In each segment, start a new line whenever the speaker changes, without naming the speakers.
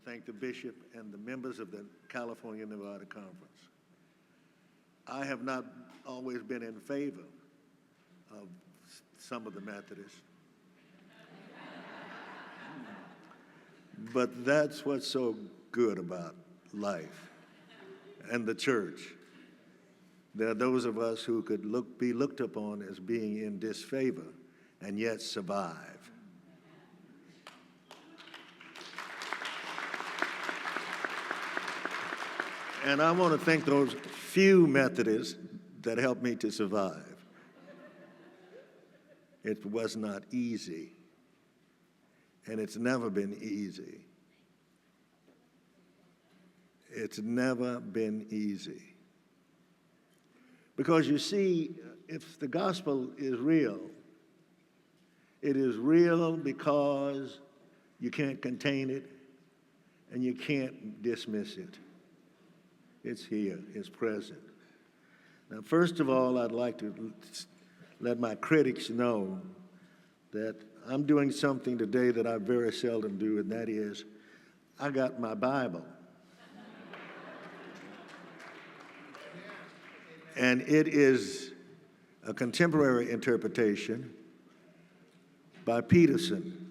thank the bishop and the members of the California-Nevada Conference. I have not always been in favor of some of the Methodists, but that's what's so good about life and the church. There are those of us who could be looked upon as being in disfavor and yet survive. And I want to thank those few Methodists that helped me to survive. It was not easy, and it's never been easy. It's never been easy. Because you see, if the gospel is real, it is real because you can't contain it and you can't dismiss it. It's here, it's present. Now, first of all, I'd like to let my critics know that I'm doing something today that I very seldom do, and that is, I got my Bible. And it is a contemporary interpretation by Peterson.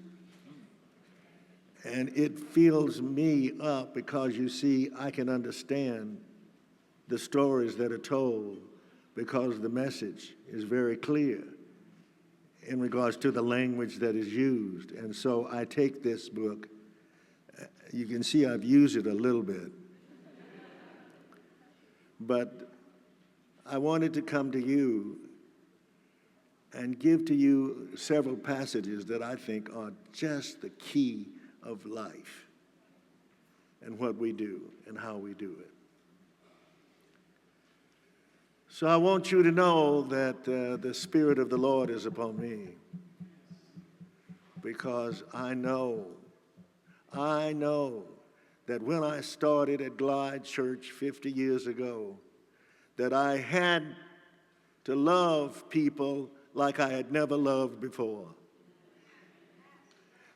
And it fills me up because, you see, I can understand the stories that are told because the message is very clear in regards to the language that is used. And so I take this book. You can see I've used it a little bit. But I wanted to come to you and give to you several passages that I think are just the key of life and what we do and how we do it. So I want you to know that the Spirit of the Lord is upon me, because I know that when I started at Glide Church 50 years ago, that I had to love people like I had never loved before.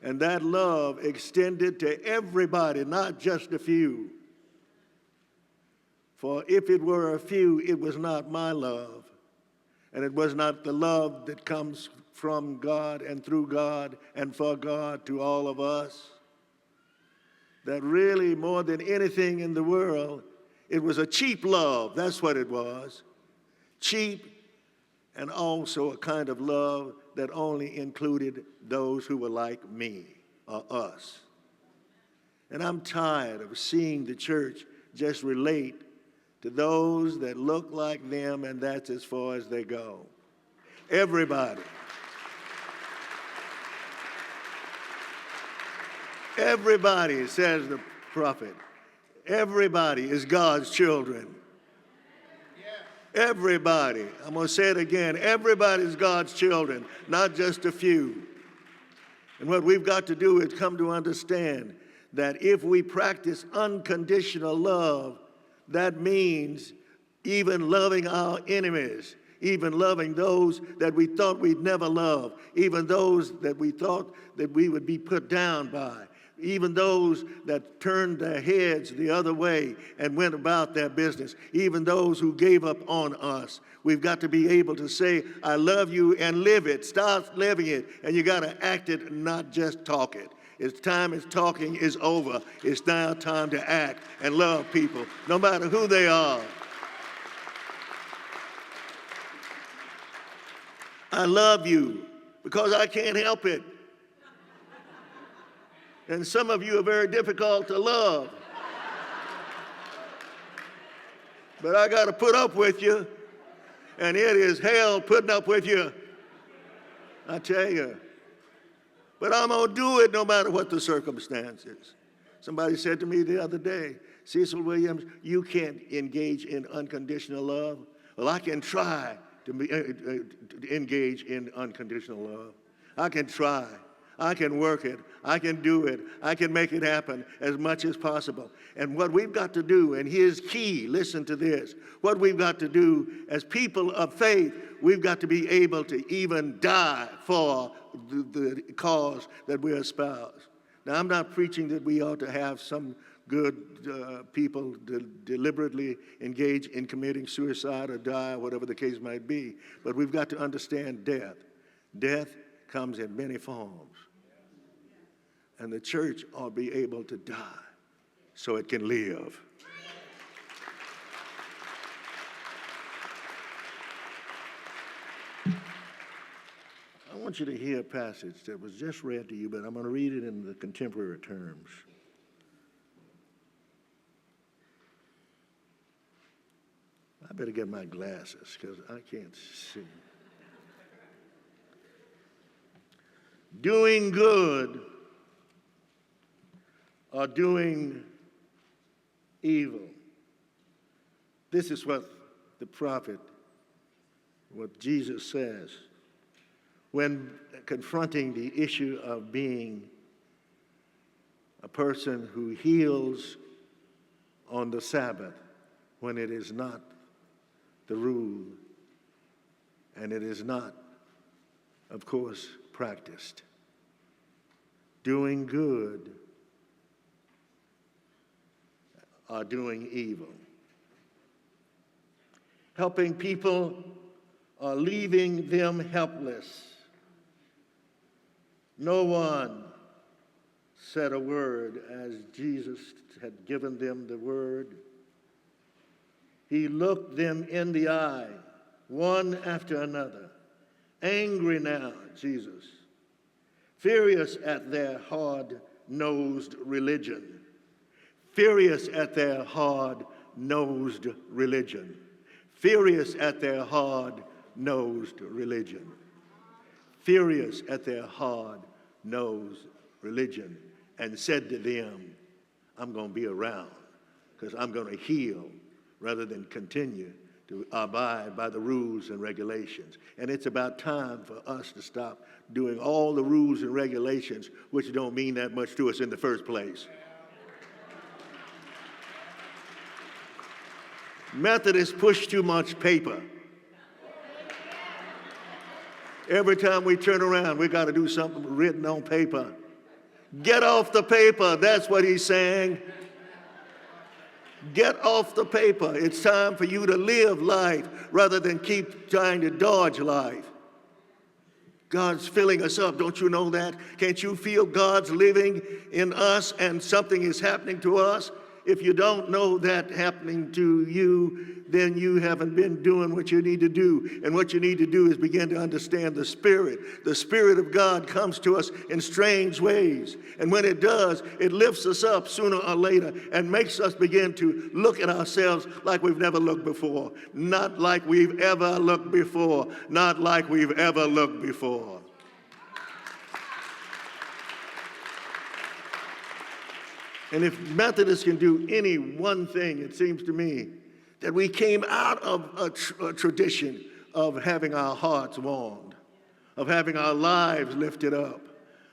And that love extended to everybody, not just a few. For if it were a few, it was not my love. And it was not the love that comes from God and through God and for God to all of us. That really, more than anything in the world, it was a cheap love. That's what it was. Cheap, and also a kind of love that only included those who were like me or us. And I'm tired of seeing the church just relate to those that look like them, and that's as far as they go. Everybody. Everybody, says the prophet, everybody is God's children. Everybody. I'm going to say it again. Everybody's God's children, not just a few. And what we've got to do is come to understand that if we practice unconditional love, that means even loving our enemies, even loving those that we thought we'd never love, even those that we thought that we would be put down by, even those that turned their heads the other way and went about their business, even those who gave up on us. We've got to be able to say, I love you, and live it. Start living it, and you got to act it, not just talk it. It's time it's talking is over. It's now time to act and love people, no matter who they are. I love you because I can't help it. And some of you are very difficult to love. But I got to put up with you, and it is hell putting up with you, I tell you. But I'm going to do it no matter what the circumstances. Somebody said to me the other day, Cecil Williams, you can't engage in unconditional love. Well, I can try to engage in unconditional love. I can try. I can work it. I can do it. I can make it happen as much as possible. And what we've got to do, and here's key, listen to this, what we've got to do as people of faith, we've got to be able to even die for the cause that we espouse. Now, I'm not preaching that we ought to have some good people deliberately engage in committing suicide or die, whatever the case might be. But we've got to understand death. Death comes in many forms. And the church ought to be able to die so it can live. I want you to hear a passage that was just read to you, but I'm going to read it in the contemporary terms. I better get my glasses because I can't see. Doing good or doing evil. This is what the prophet, what Jesus says when confronting the issue of being a person who heals on the Sabbath when it is not the rule and it is not, of course, practiced. Doing good or doing evil. Helping people or leaving them helpless. No one said a word as Jesus had given them the word. He looked them in the eye, one after another, angry now, Jesus, furious at their hard-nosed religion, furious at their hard-nosed religion, furious at their hard-nosed religion, furious at their hard-nosed religion, and said to them, I'm going to be around because I'm going to heal rather than continue to abide by the rules and regulations. And it's about time for us to stop doing all the rules and regulations which don't mean that much to us in the first place. Methodists push too much paper. Every time we turn around, we got to do something written on paper. Get off the paper, that's what he's saying. Get off the paper. It's time for you to live life rather than keep trying to dodge life. God's filling us up, don't you know that? Can't you feel God's living in us and something is happening to us? If you don't know that happening to you, then you haven't been doing what you need to do. And what you need to do is begin to understand the Spirit. The Spirit of God comes to us in strange ways. And when it does, it lifts us up sooner or later and makes us begin to look at ourselves like we've never looked before. Not like we've ever looked before. Not like we've ever looked before. And if Methodists can do any one thing, it seems to me, that we came out of a tradition of having our hearts warmed, of having our lives lifted up,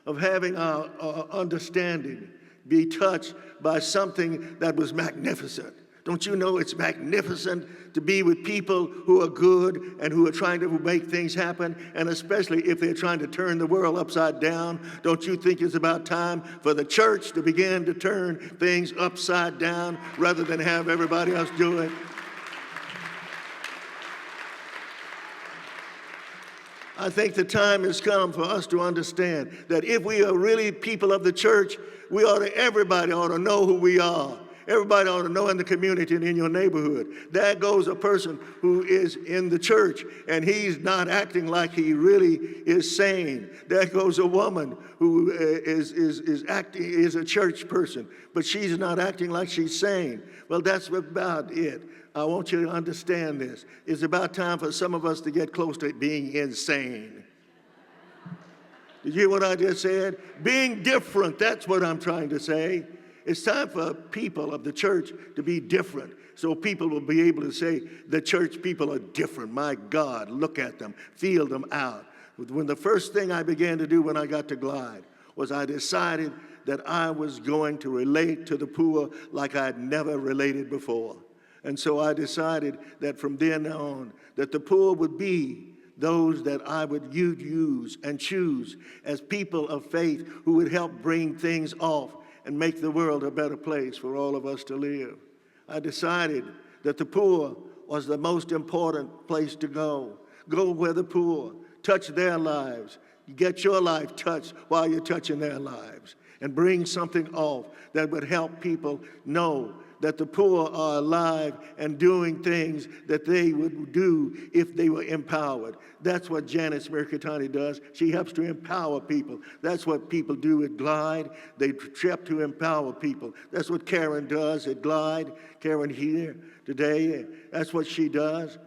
of having our understanding be touched by something that was magnificent. Don't you know it's magnificent to be with people who are good and who are trying to make things happen, and especially if they're trying to turn the world upside down? Don't you think it's about time for the church to begin to turn things upside down rather than have everybody else do it? I think the time has come for us to understand that if we are really people of the church, everybody ought to know who we are. Everybody ought to know in the community and in your neighborhood. There goes a person who is in the church and he's not acting like he really is sane. There goes a woman who is a church person, but she's not acting like she's sane. Well, that's about it. I want you to understand this. It's about time for some of us to get close to being insane. Did you hear what I just said? Being different, that's what I'm trying to say. It's time for people of the church to be different so people will be able to say, the church people are different. My God, look at them, feel them out. When the first thing I began to do when I got to Glide was I decided that I was going to relate to the poor like I'd never related before. And so I decided that from then on, that the poor would be those that I would use and choose as people of faith who would help bring things off and make the world a better place for all of us to live. I decided that the poor was the most important place to go. Go where the poor, touch their lives, get your life touched while you're touching their lives, and bring something off that would help people know that the poor are alive and doing things that they would do if they were empowered. That's what Janice Mercatani does. She helps to empower people. That's what people do at Glide. They help to empower people. That's what Karen does at Glide. Karen here today, that's what she does.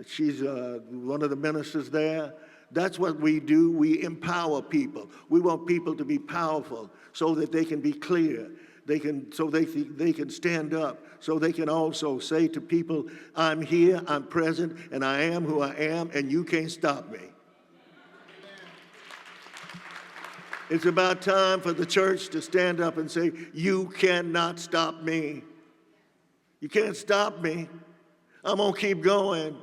She's one of the ministers there. That's what we do. We empower people. We want people to be powerful so that they can be clear. They can stand up, so they can also say to people, I'm here, I'm present, and I am who I am, and you can't stop me. It's about time for the church to stand up and say, you cannot stop me. You can't stop me. I'm going to keep going.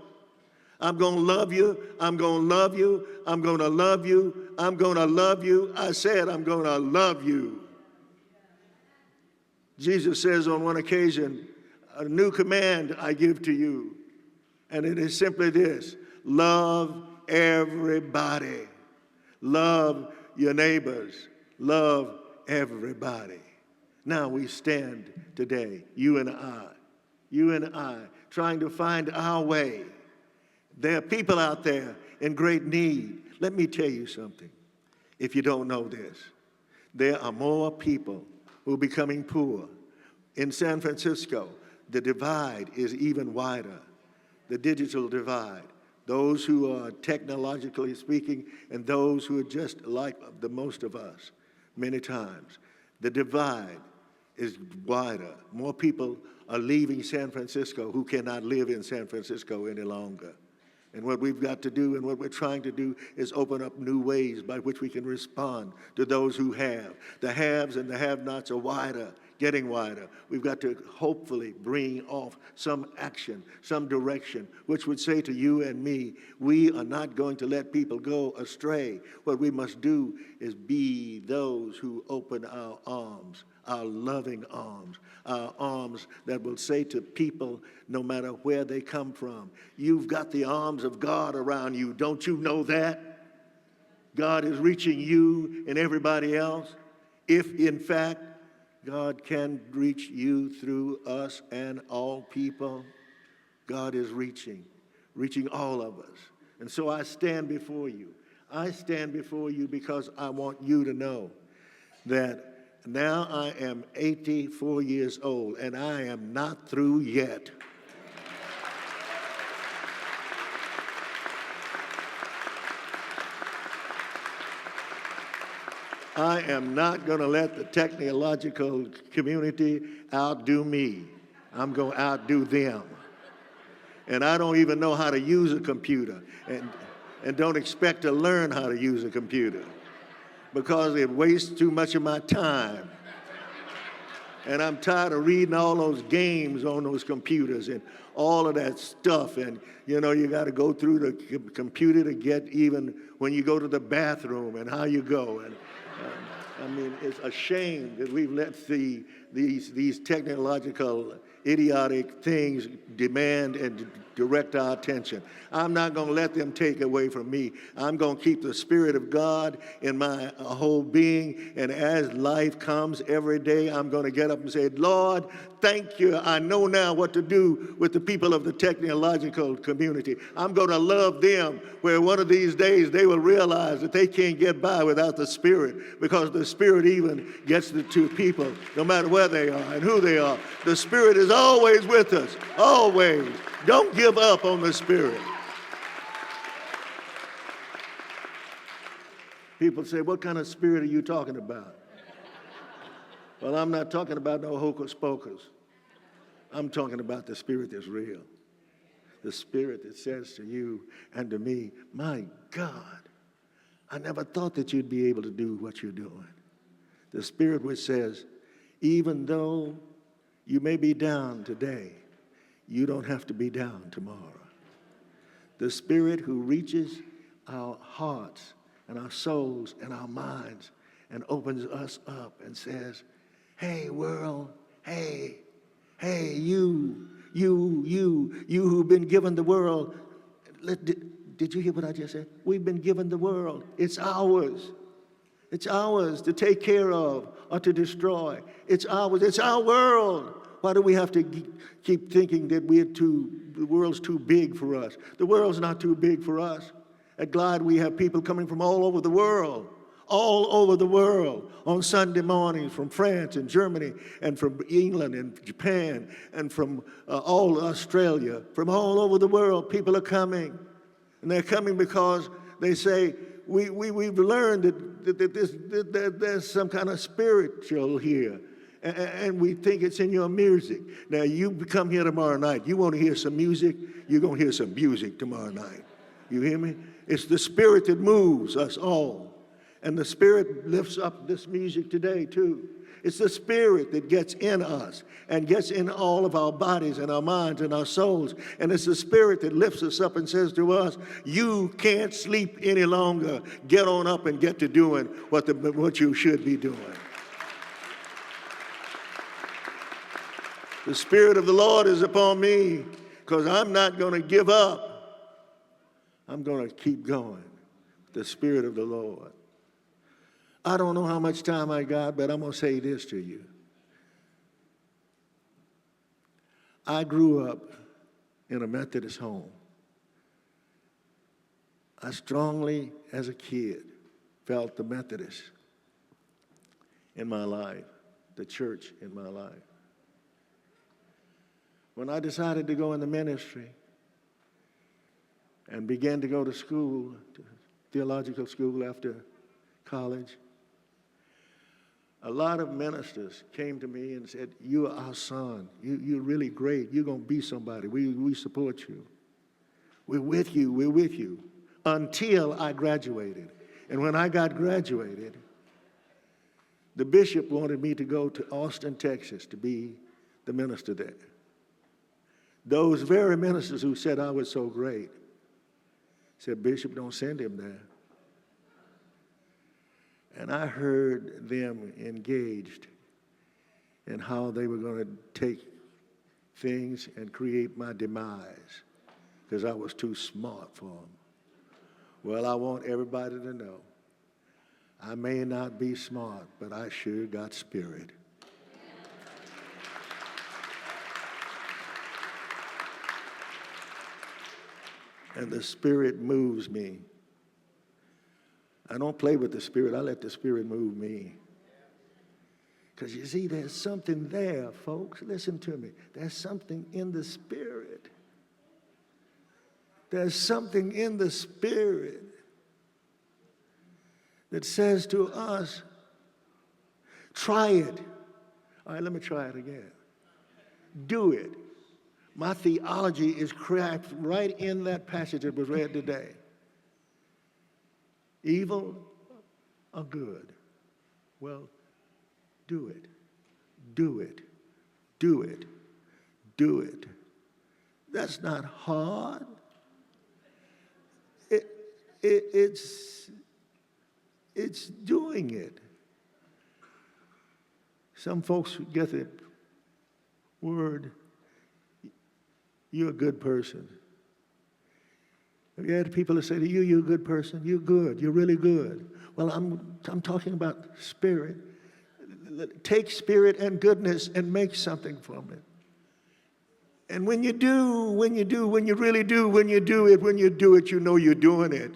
I'm going to love you. I'm going to love you. I'm going to love you. I'm going to love you. I said I'm going to love you. Jesus says on one occasion, a new command I give to you, and it is simply this: love everybody. Love your neighbors. Love everybody. Now we stand today, you and I, trying to find our way. There are people out there in great need. Let me tell you something, if you don't know this. There are more people who are becoming poor. In San Francisco, the divide is even wider, the digital divide. Those who are technologically speaking and those who are just like the most of us, many times. The divide is wider. More people are leaving San Francisco who cannot live in San Francisco any longer. And what we've got to do and what we're trying to do is open up new ways by which we can respond to those who have. The haves and the have-nots are wider, getting wider. We've got to hopefully bring off some action, some direction, which would say to you and me, we are not going to let people go astray. What we must do is be those who open our arms, our loving arms, our arms that will say to people, no matter where they come from, you've got the arms of God around you. Don't you know that? God is reaching you and everybody else. If, in fact, God can reach you through us and all people, God is reaching all of us. And so I stand before you. I stand before you because I want you to know that now I am 84 years old, and I am not through yet. I am not going to let the technological community outdo me. I'm going to outdo them. And I don't even know how to use a computer, and don't expect to learn how to use a computer, because it wastes too much of my time. And I'm tired of reading all those games on those computers and all of that stuff. And, you know, you got to go through the computer to get even when you go to the bathroom and how you go. And I mean, it's a shame that we've let these technological, idiotic things demand and direct our attention. I'm not going to let them take away from me. I'm going to keep the Spirit of God in my whole being, and as life comes every day, I'm going to get up and say, Lord, thank you. I know now what to do with the people of the technological community. I'm going to love them, where one of these days they will realize that they can't get by without the Spirit, because the Spirit even gets to people no matter where they are and who they are. The Spirit is always with us, always. Don't give up on the Spirit. People say, what kind of spirit are you talking about? Well, I'm not talking about no hocus pocus. I'm talking about the Spirit that's real. The Spirit that says to you and to me, my God, I never thought that you'd be able to do what you're doing. The Spirit which says, even though you may be down today, you don't have to be down tomorrow. The Spirit who reaches our hearts and our souls and our minds and opens us up and says, hey, world, hey, you who've been given the world. Did you hear what I just said? We've been given the world. It's ours. It's ours to take care of or to destroy. It's ours. It's our world. Why do we have to keep thinking that the world's too big for us? The world's not too big for us. At Glide, we have people coming from all over the world on Sunday mornings from France and Germany and from England and Japan and from all Australia. From all over the world, people are coming. And they're coming because they say, we've learned that there's some kind of spiritual here. And we think it's in your music. Now, you come here tomorrow night. You want to hear some music? You're going to hear some music tomorrow night. You hear me? It's the Spirit that moves us all. And the Spirit lifts up this music today, too. It's the Spirit that gets in us and gets in all of our bodies and our minds and our souls. And it's the Spirit that lifts us up and says to us, you can't sleep any longer. Get on up and get to doing what you should be doing. The Spirit of the Lord is upon me because I'm not going to give up. I'm going to keep going. The Spirit of the Lord. I don't know how much time I got, but I'm going to say this to you. I grew up in a Methodist home. I strongly, as a kid, felt the Methodist in my life, the church in my life. When I decided to go in the ministry and began to go to school, to theological school after college, a lot of ministers came to me and said, you are our son. You're really great. You're going to be somebody. We support you. We're with you. Until I graduated. And when I got graduated, the bishop wanted me to go to Austin, Texas to be the minister there. Those very ministers who said I was so great said, Bishop, don't send him there. And I heard them engaged in how they were going to take things and create my demise because I was too smart for them. Well, I want everybody to know I may not be smart, but I sure got spirit. And the Spirit moves me. I don't play with the Spirit. I let the Spirit move me. Because you see, there's something there, folks. Listen to me. There's something in the Spirit. There's something in the Spirit that says to us, try it. All right, let me try it again. Do it. My theology is cracked right in that passage that was read today. Evil or good? Well, do it. Do it. Do it. Do it. That's not hard. It's doing it. Some folks get the word, you're a good person. Have you had people that say to you, you're a good person? You're good. You're really good. Well, I'm talking about spirit. Take spirit and goodness and make something from it. And when you do it, you know you're doing it.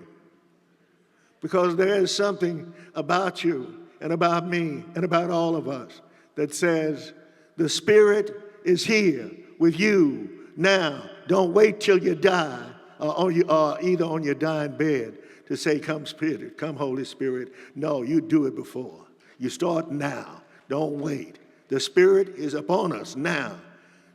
Because there is something about you and about me and about all of us that says the Spirit is here with you now. Don't wait till you die or either on your dying bed to say, come Spirit, come Holy Spirit. No, you do it before. You start now. Don't wait. The Spirit is upon us now.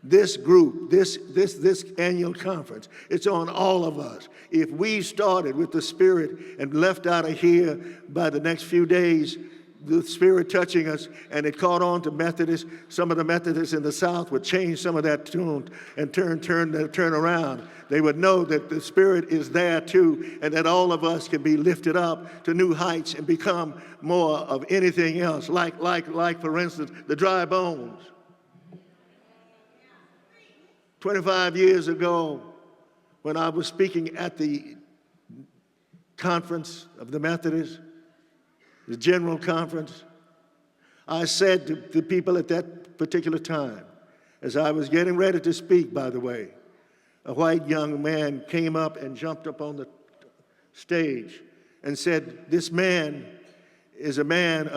This group, this annual conference, it's on all of us. If we started with the Spirit and left out of here by the next few days, the Spirit touching us, and it caught on to Methodists. Some of the Methodists in the South would change some of that tune and turn around. They would know that the Spirit is there too, and that all of us can be lifted up to new heights and become more of anything else, like for instance, the dry bones. 25 years ago, when I was speaking at the conference of the Methodists, the general conference, I said to the people at that particular time, as I was getting ready to speak, by the way, a white young man came up and jumped up on the stage and said, "This man is a man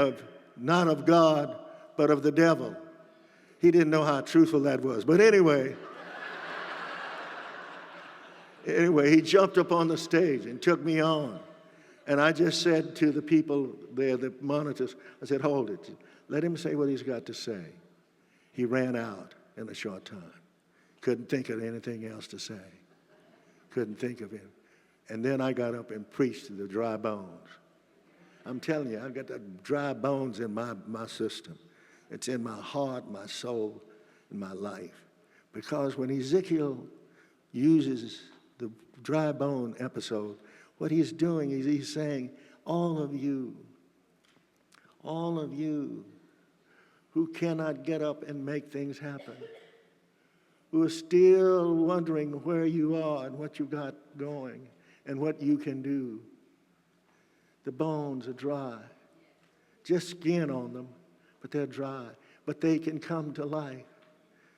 not of God, but of the devil." He didn't know how truthful that was. But anyway, he jumped up on the stage and took me on. And I just said to the people there, the monitors, I said, "Hold it. Let him say what he's got to say." He ran out in a short time. Couldn't think of anything else to say. Couldn't think of it. And then I got up and preached to the dry bones. I'm telling you, I've got the dry bones in my system. It's in my heart, my soul, and my life. Because when Ezekiel uses the dry bone episode, what he's doing is he's saying, all of you who cannot get up and make things happen, who are still wondering where you are and what you got going and what you can do, the bones are dry. Just skin on them, but they're dry. But they can come to life.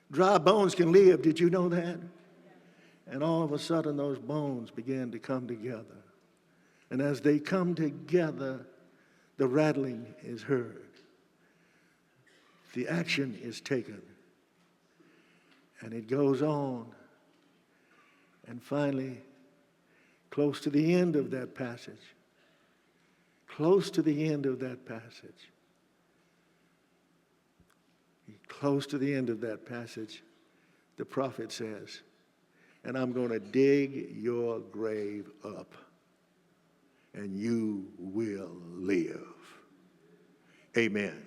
Dry bones can live. Did you know that? And all of a sudden, those bones began to come together. And as they come together, the rattling is heard. The action is taken. And it goes on. And finally, close to the end of that passage, the prophet says, "And I'm going to dig your grave up, and you will live." Amen.